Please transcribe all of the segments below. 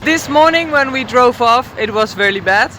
This morning when we drove off, it was really bad.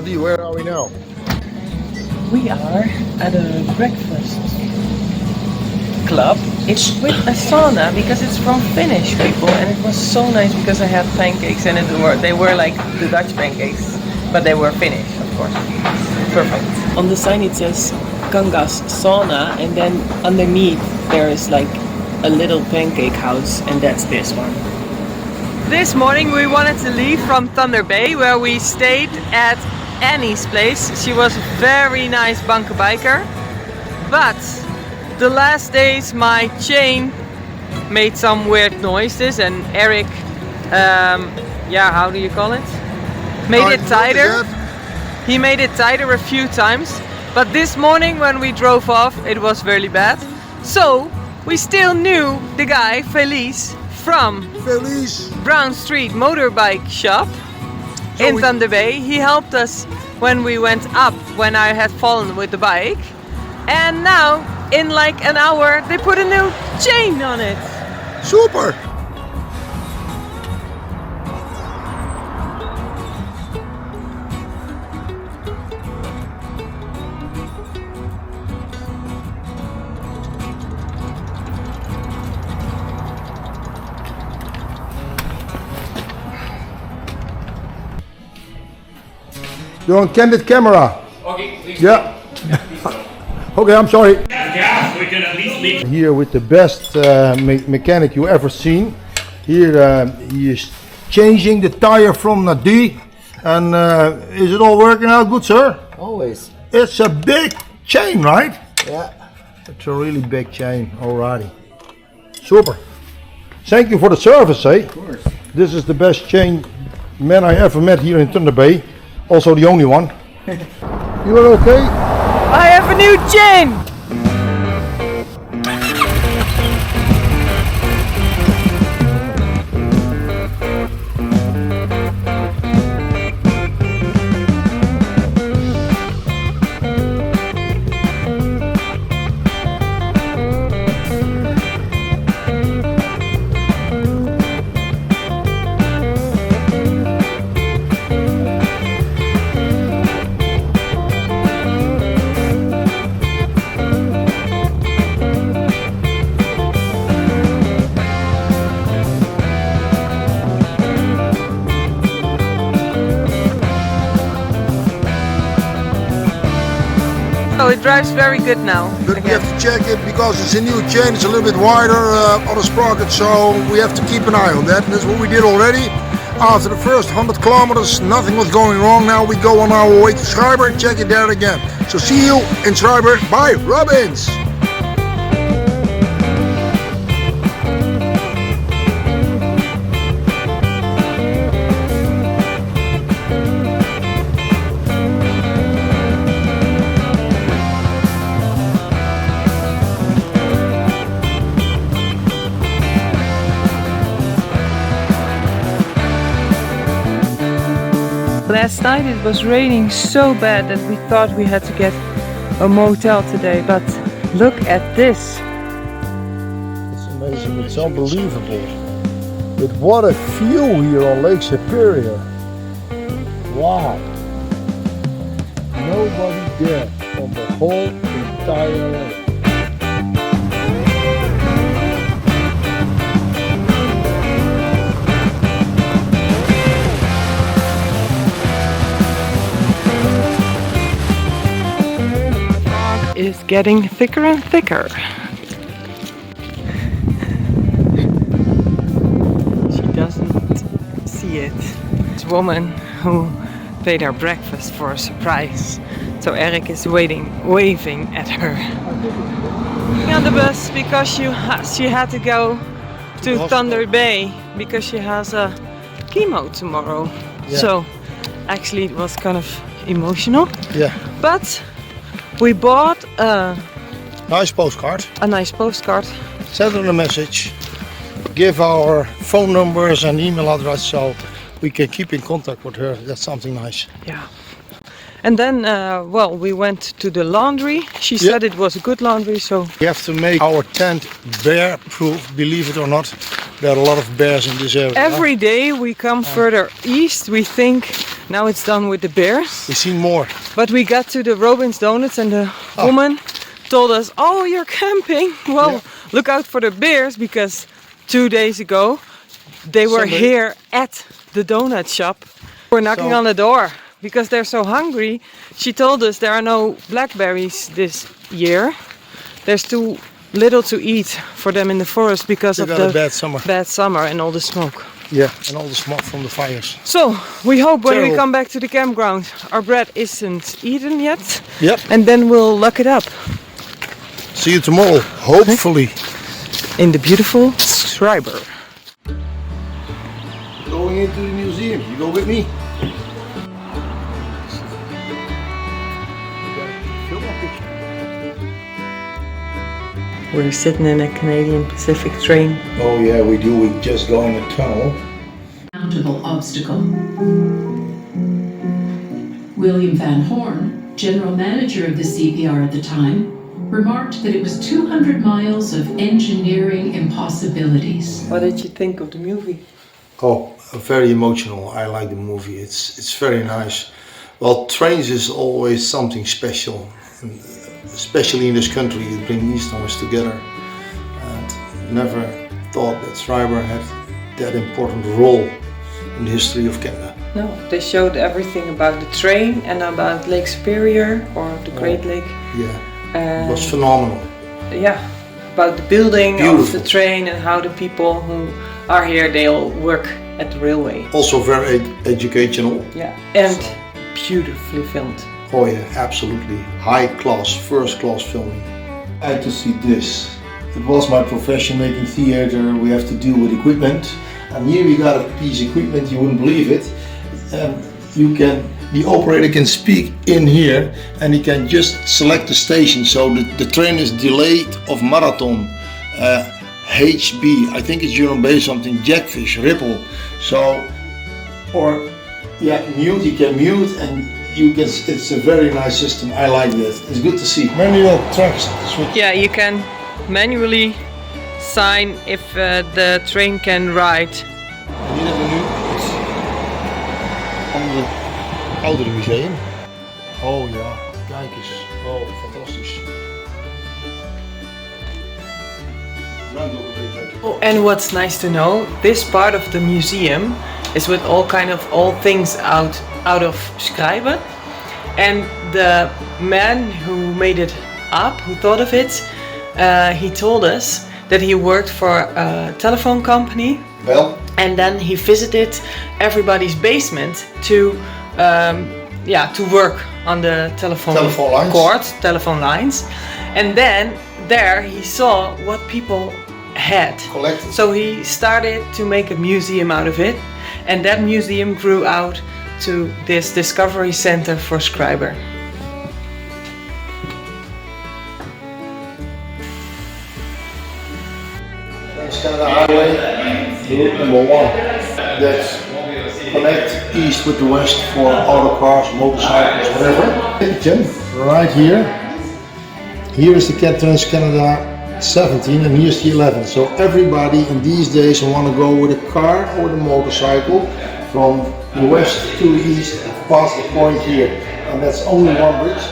Where are we now? We are at a breakfast club. It's with a sauna because it's from Finnish people, and it was so nice because I had pancakes and they were like the Dutch pancakes, but they were Finnish, of course. Perfect. On the sign it says Kangas sauna, and then underneath there is like a little pancake house, and that's this one. This morning we wanted to leave from Thunder Bay, where we stayed at Annie's place. She was a very nice bunker biker, but the last days my chain made some weird noises, and Eric, yeah, how do you call it? Made it tighter. He made it tighter a few times, but this morning when we drove off, it was really bad. So we still knew the guy, Felice, from Brown Street motorbike shop in Thunder Bay. He helped us when we went up when I had fallen with the bike, and now in like an hour they put a new chain on it. Super! You're on candid camera. Okay, please. Yeah. Okay, I'm sorry. Yeah, we can at least leave. Here with the best mechanic you ever seen. Here he is changing the tire from the D. And is it all working out good, sir? Always. It's a big chain, right? Yeah. It's a really big chain, alrighty. Super. Thank you for the service, eh? Of course. This is the best chain man I ever met here in Thunder Bay. Also the only one. You are okay? I have a new chain! So it drives very good now. But we have to check it because it's a new chain, it's a little bit wider on the sprocket, so we have to keep an eye on that. And that's what we did already. After the first 100 kilometers, nothing was going wrong. Now we go on our way to Schreiber and check it there again. So see you in Schreiber. Bye, Robbins! Last night it was raining so bad that we thought we had to get a motel today, but look at this. It's amazing, it's unbelievable. But what a view here on Lake Superior. Wow. Nobody there on the whole entire lake. Is getting thicker and thicker. She doesn't see it. This woman who paid our breakfast for a surprise So Eric is waving at her. On the bus because she had to go to Thunder Bay because she has a chemo tomorrow. Yeah. So actually it was kind of emotional. Yeah. But we bought a Nice postcard. nice postcard. Send her a message. Give our phone numbers and email address so we can keep in contact with her. That's something nice. Yeah. And then, well, we went to the laundry. She said it was a good laundry, so... We have to make our tent bear-proof, believe it or not. There are a lot of bears in this area. Every day we come further east, we think now it's done with the bears. We see more. But we got to the Robin's Donuts and the woman told us, oh, you're camping. Well, look out for the bears because 2 days ago they were here at the donut shop. We're knocking on the door because they're so hungry. She told us there are no blackberries this year. There's too little to eat for them in the forest because of the bad summer and all the smoke. Yeah, and all the smoke from the fires. So we hope when we come back to the campground our bread isn't eaten yet. Yep. And then we'll lock it up. See you tomorrow, hopefully. In the beautiful Schreiber. Going into the museum, you go with me? We're sitting in a Canadian Pacific train. Oh yeah, we do. We just go in a tunnel. Mountable obstacle. William Van Horn, general manager of the CPR at the time, remarked that it was 200 miles of engineering impossibilities. What did you think of the movie? Oh, very emotional. I like the movie. It's very nice. Well, trains is always something special, and especially in this country. It brings Easterners together, and never thought that Schreiber had that important role in the history of Canada. No, they showed everything about the train and about Lake Superior or the Great Lake. Yeah, it was phenomenal. Yeah, about the building Beautiful. of the train and how the people who are here, they all work at the railway. Also very educational. Yeah, and beautifully filmed. Oh yeah, absolutely. High class, first class filming. I had to see this. It was my profession making theater. We have to deal with equipment. And here we got a piece of equipment, you wouldn't believe it. The operator can speak in here and he can just select the station. So the train is delayed of Marathon, HB, I think it's German based something, Jackfish, Ripple. So, or yeah, mute, you can mute and you can, it's a very nice system. I like that. It's good to see. Manual tracks. Yeah, you can manually sign if the train can ride. Hier hebben we nu het oudere museum. Oh ja, kijk eens. Oh, fantastisch. Oh, and what's nice to know, this part of the museum is with all kind of old things out of Schreiber. And the man who made it up, who thought of it, he told us that he worked for a telephone company. Well. And then he visited everybody's basement to work on the telephone lines. And then there he saw what people had Collected. So he started to make a museum out of it, and that museum grew out to this discovery center for Schreiber. Trans-Canada Highway, route number 1. That's connect east with the west for auto cars, motorcycles, whatever. Right here. Here is the Trans-Canada 17 and here's the 11. So everybody in these days who want to go with a car or the motorcycle from the west to the east past the point here. And that's only one bridge.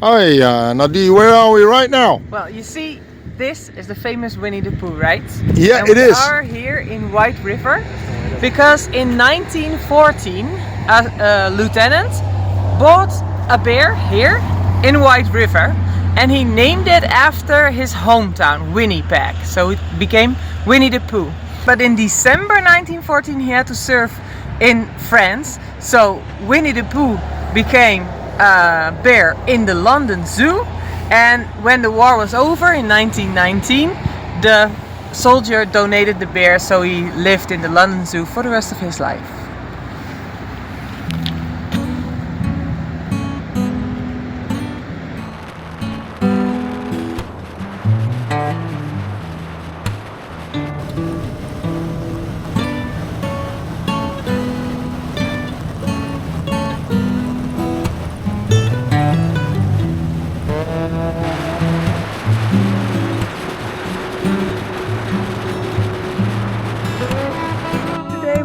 Hi, Nadi, where are we right now? Well, you see this is the famous Winnie the Pooh, right? Yeah, and it is. We are here in White River because in 1914 a lieutenant bought a bear here in White River and he named it after his hometown, Winnipeg. So it became Winnie the Pooh. But in December 1914 he had to serve in France. So Winnie the Pooh became a bear in the London Zoo. And when the war was over in 1919, the soldier donated the bear, so he lived in the London Zoo for the rest of his life.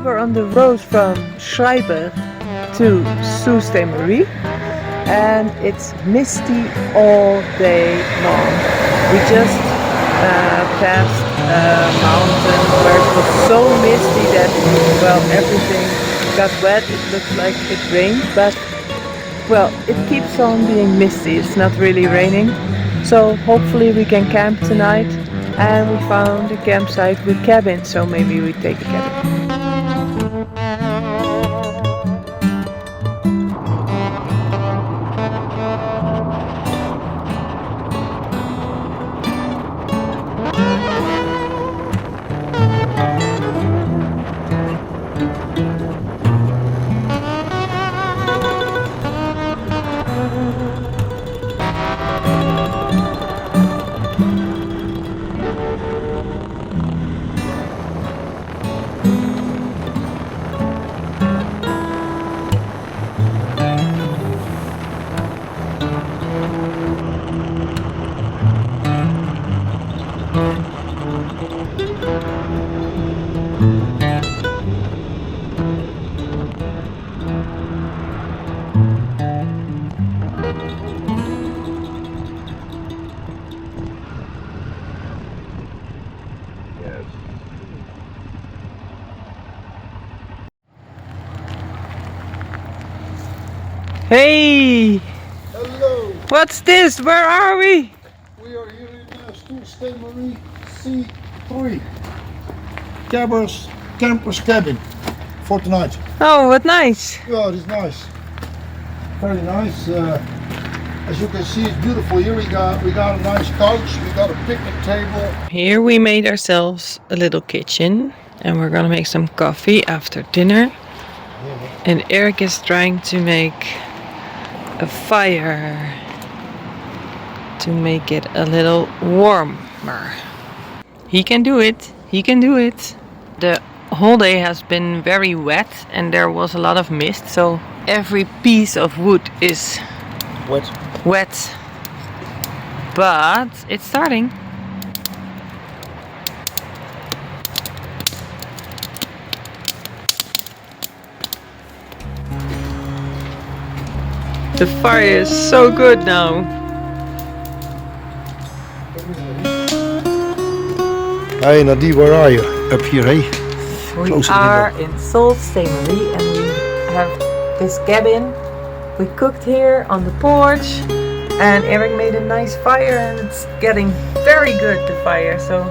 We're on the road from Schreiber to Sault Ste. And it's misty all day long. We just passed a mountain where it was so misty that, well, everything got wet. It looked like it rained, but well, it keeps on being misty. It's not really raining, so hopefully we can camp tonight. And we found a campsite with cabins, so maybe we take a cabin. Hey! Hello! What's this? Where are we? We are here in Sault Ste. Marie C3. Camper's cabin for tonight. Oh, what nice! Yeah, it is nice. Very nice. As you can see, it's beautiful here. We got a nice couch. We got a picnic table. Here we made ourselves a little kitchen and we're gonna make some coffee after dinner. And Eric is trying to make a fire to make it a little warmer. He can do it. He can do it. The whole day has been very wet and there was a lot of mist, so every piece of wood is wet. But it's starting. The fire is so good now. Hey Nadie, where are you? Up here, hey? We Close are in Sault Ste. Marie and we have this cabin. We cooked here on the porch and Eric made a nice fire and it's getting very good, the fire. So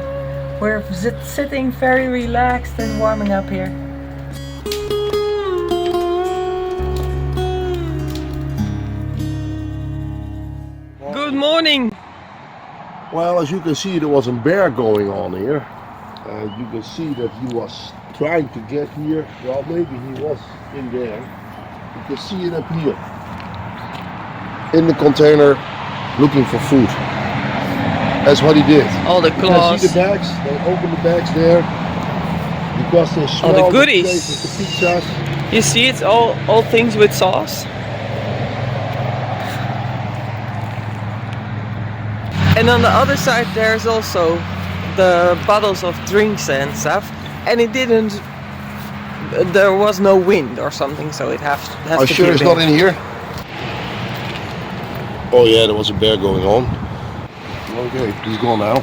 we're sitting very relaxed and warming up here. Good morning. Well, as you can see, there was a bear going on here. You can see that he was trying to get here. Well, maybe he was in there. You can see it up here. In the container, looking for food. That's what he did. All the You can claws. see the bags. They open the bags there. Because they smell the the goodies. places, the pizzas. You see, it's all things with sauce. And on the other side there's also the bottles of drinks and stuff. And it didn't, there was no wind or something, so it has Are to you sure be it's big. not in here? Oh yeah, there was a bear going on. Okay, he's gone now.